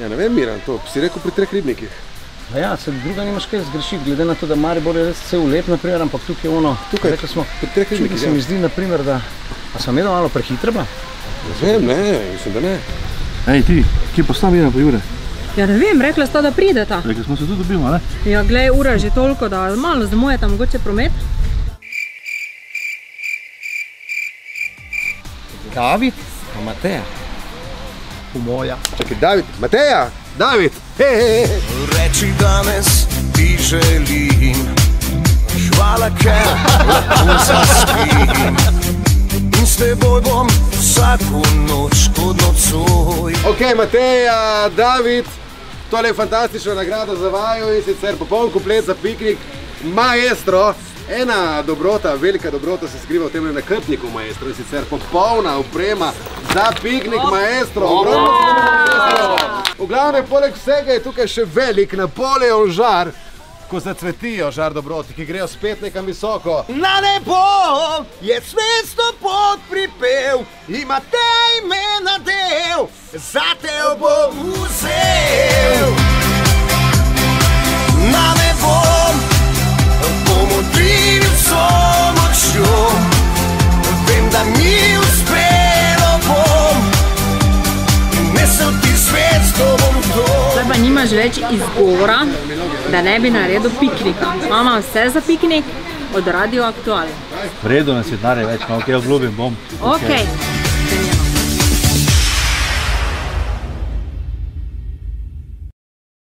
Ja, ne vem, Miran, to si rekel pri 3 ribnikih. Ja, se druga nimaš kaj zgrešiti, glede na to, da Maribor je res cel lep, naprimer, ampak tukaj je ono, tukaj smo, pri 3 ribnikih, se mi zdi, naprimer, da, a sem jedel malo prehitra, ba? Ne vem, ne, mislim, da ne. Ej, ti, kje pa sta Miran pa Jure? Ja, ne vem, rekla sta, da prideta. Rekli smo se tudi dobimo, ne? Ja, glej, ura je že toliko, da malo zamujeta mogoče promet. David, pa Mateja. Po moja. Čakaj, David, Mateja! David! Reči danes ti želim, hvala, ker lahko zaspim. In s teboj bom vsako noč kot nocoj. Ok, Mateja, David, tole je fantastična nagrada za vaju in sicer popoln komplet za piknik Maestro. Ena dobrota, velika dobrota se skriva v tem nakrtniku Maestro in sicer popolna oprema za piknik Maestro. V glavnem, poleg vsega je tukaj še velik Napoleon žar, ko zacvetijo žar dobroti, ki grejo spet nekam visoko. Na nebo je svesto pot pripel, imate ime nadev, za te bom vzel. Na nebo bom odril vso močjo, vem, da mi uspelo bom, nesel ti svet s tobom to. Zdaj pa nimaš več izgovora, da ne bi naredil piknika. Mama vse za piknik od Radio Aktual. V redu, ne svetnare več, malo kaj obljubim bom. Ok.